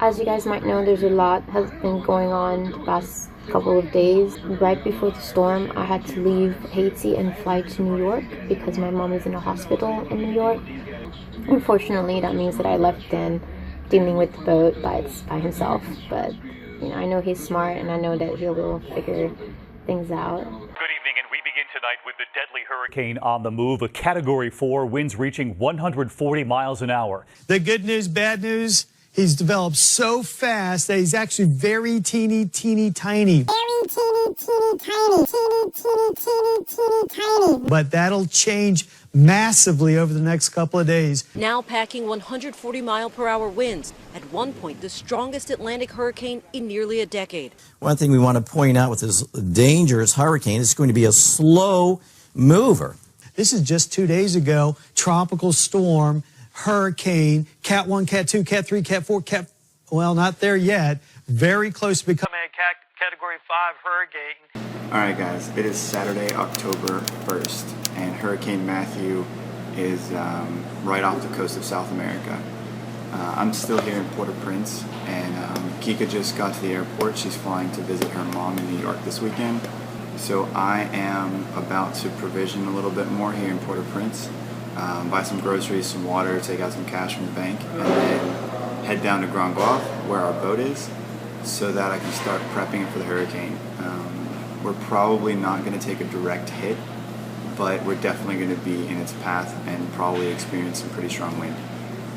As you guys might know, there's a lot has been going on the past couple of days. Right before the storm, I had to leave Haiti and fly to New York because my mom is in a hospital in New York. Unfortunately, that means that I left Dan dealing with the boat by himself, but I know he's smart and I know that he will figure things out. Good evening, and we begin tonight with the deadly hurricane on the move, a Category 4, winds reaching 140 miles an hour. The good news, bad news, he's developed so fast that he's actually very teeny tiny. Very teeny tiny. But that'll change massively over the next couple of days. Now packing 140-mile-per-hour winds, at one point the strongest Atlantic hurricane in nearly a decade. One thing we want to point out with this dangerous hurricane is it's going to be a slow mover. This is just 2 days ago, tropical storm, hurricane, Cat 1, Cat 2, Cat 3, Cat 4, well, not there yet. Very close to becoming a Category 5 hurricane. All right, guys, it is Saturday, October 1st, and Hurricane Matthew is right off the coast of South America. I'm still here in Port-au-Prince, and Kika just got to the airport. She's flying to visit her mom in New York this weekend. So I am about to provision a little bit more here in Port-au-Prince, buy some groceries, some water, take out some cash from the bank, and then head down to Grand Goave, where our boat is, so that I can start prepping it for the hurricane. We're probably not going to take a direct hit, but we're definitely going to be in its path and probably experience some pretty strong wind.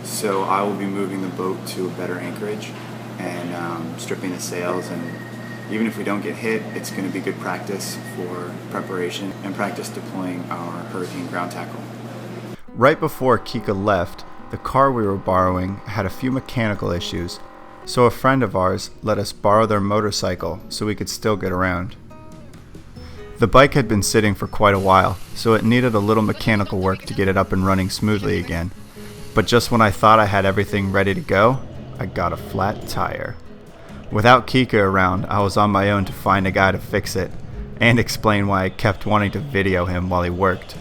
So I will be moving the boat to a better anchorage and stripping the sails, and even if we don't get hit, it's going to be good practice for preparation and practice deploying our hurricane ground tackle. Right before Kika left, the car we were borrowing had a few mechanical issues, so a friend of ours let us borrow their motorcycle so we could still get around. The bike had been sitting for quite a while, so it needed a little mechanical work to get it up and running smoothly again. But just when I thought I had everything ready to go, I got a flat tire. Without Kika around, I was on my own to find a guy to fix it, and explain why I kept wanting to video him while he worked.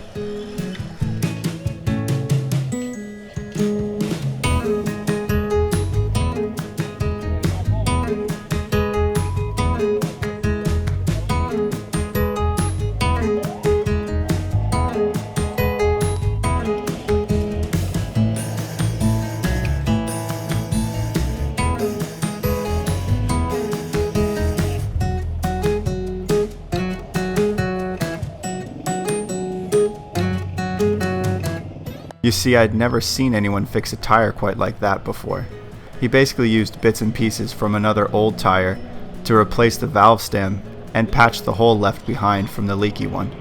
You see, I'd never seen anyone fix a tire quite like that before. He basically used bits and pieces from another old tire to replace the valve stem and patch the hole left behind from the leaky one.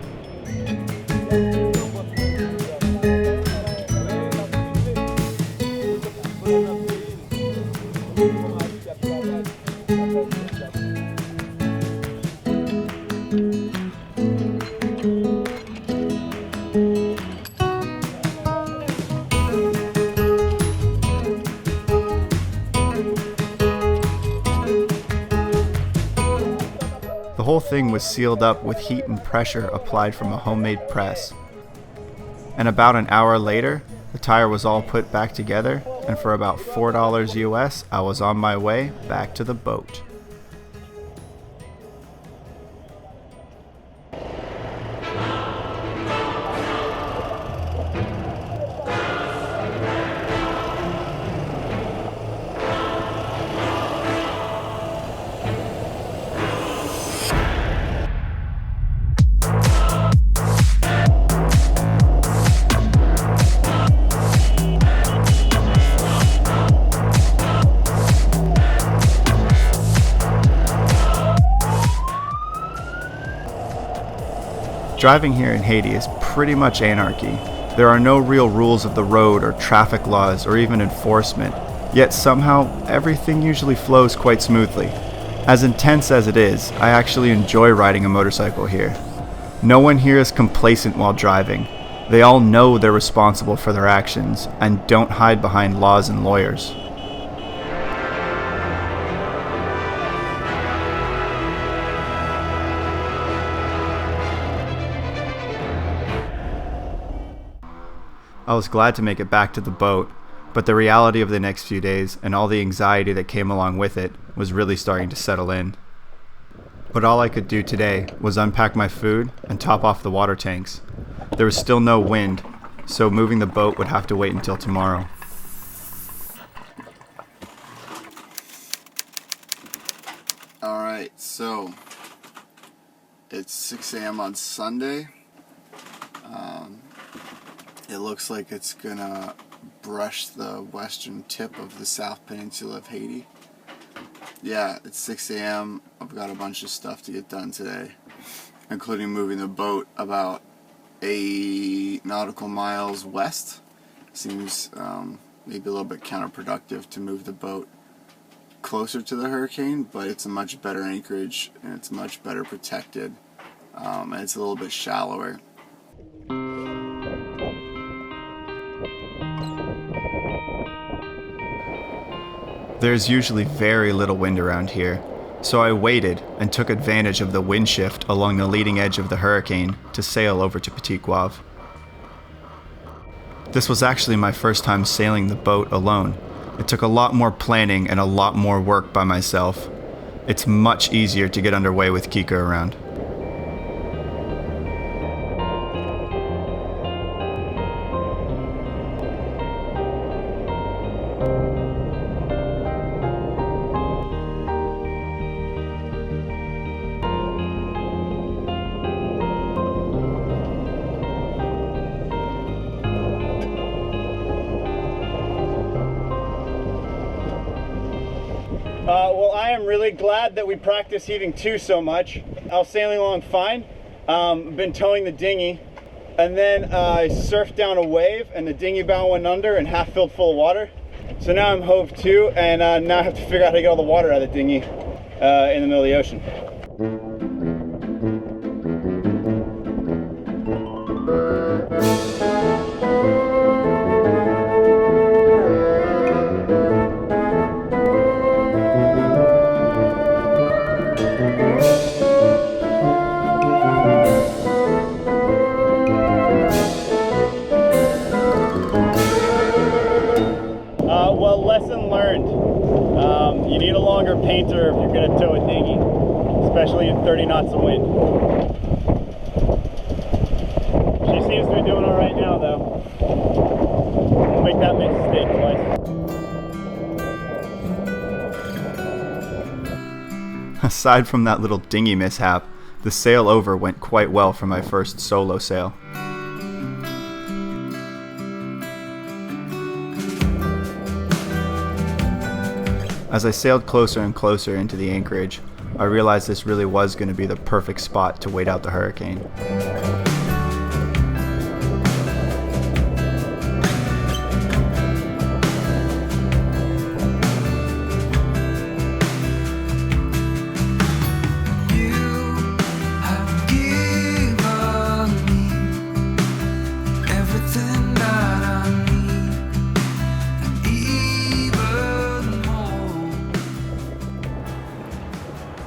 The whole thing was sealed up with heat and pressure applied from a homemade press. And about an hour later, the tire was all put back together, and for about $4 US, I was on my way back to the boat. Driving here in Haiti is pretty much anarchy. There are no real rules of the road or traffic laws or even enforcement, yet somehow everything usually flows quite smoothly. As intense as it is, I actually enjoy riding a motorcycle here. No one here is complacent while driving. They all know they're responsible for their actions and don't hide behind laws and lawyers. I was glad to make it back to the boat, but the reality of the next few days and all the anxiety that came along with it was really starting to settle in. But all I could do today was unpack my food and top off the water tanks. There was still no wind, so moving the boat would have to wait until tomorrow. Alright, so it's 6 a.m. on Sunday. It looks like it's gonna brush the western tip of the South Peninsula of Haiti. Yeah, it's 6 a.m. I've got a bunch of stuff to get done today, including moving the boat about 8 nautical miles west. Seems maybe a little bit counterproductive to move the boat closer to the hurricane, but it's a much better anchorage and it's much better protected, and it's a little bit shallower. There's usually very little wind around here, so I waited and took advantage of the wind shift along the leading edge of the hurricane to sail over to Petit Goave. This was actually my first time sailing the boat alone. It took a lot more planning and a lot more work by myself. It's much easier to get underway with Kika around. Well, I am really glad that we practiced heaving to so much. I was sailing along fine, been towing the dinghy, and then I surfed down a wave and the dinghy bow went under and half filled full of water. So now I'm hove to, and now I have to figure out how to get all the water out of the dinghy in the middle of the ocean. Well, lesson learned. You need a longer painter if you're going to tow a dinghy, especially in 30 knots of wind. She seems to be doing all right now, though. Won't make that mistake twice. Aside from that little dinghy mishap, the sail over went quite well for my first solo sail. As I sailed closer and closer into the anchorage, I realized this really was going to be the perfect spot to wait out the hurricane.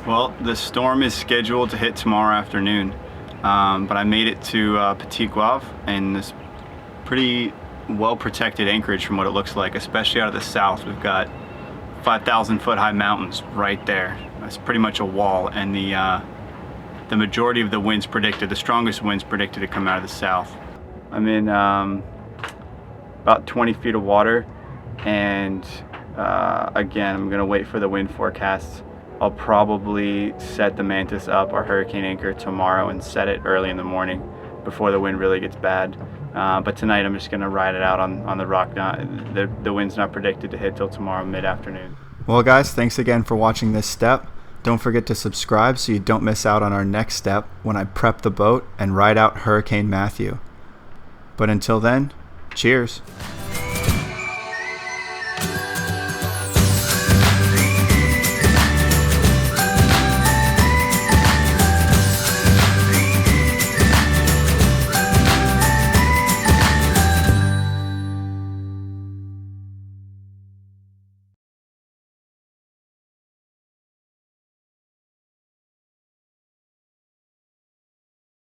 Well, the storm is scheduled to hit tomorrow afternoon, but I made it to Petit Goave in this pretty well-protected anchorage from what it looks like, especially out of the south. We've got 5,000 foot high mountains right there. That's pretty much a wall, and the majority of the winds predicted, the strongest winds predicted to come out of the south. I'm in about 20 feet of water, and again, I'm gonna wait for the wind forecasts. I'll probably set the Mantis up, our hurricane anchor, tomorrow and set it early in the morning before the wind really gets bad. But tonight I'm just gonna ride it out on the ROCNA. The wind's not predicted to hit till tomorrow mid-afternoon. Well guys, thanks again for watching this step. Don't forget to subscribe so you don't miss out on our next step when I prep the boat and ride out Hurricane Matthew. But until then, cheers.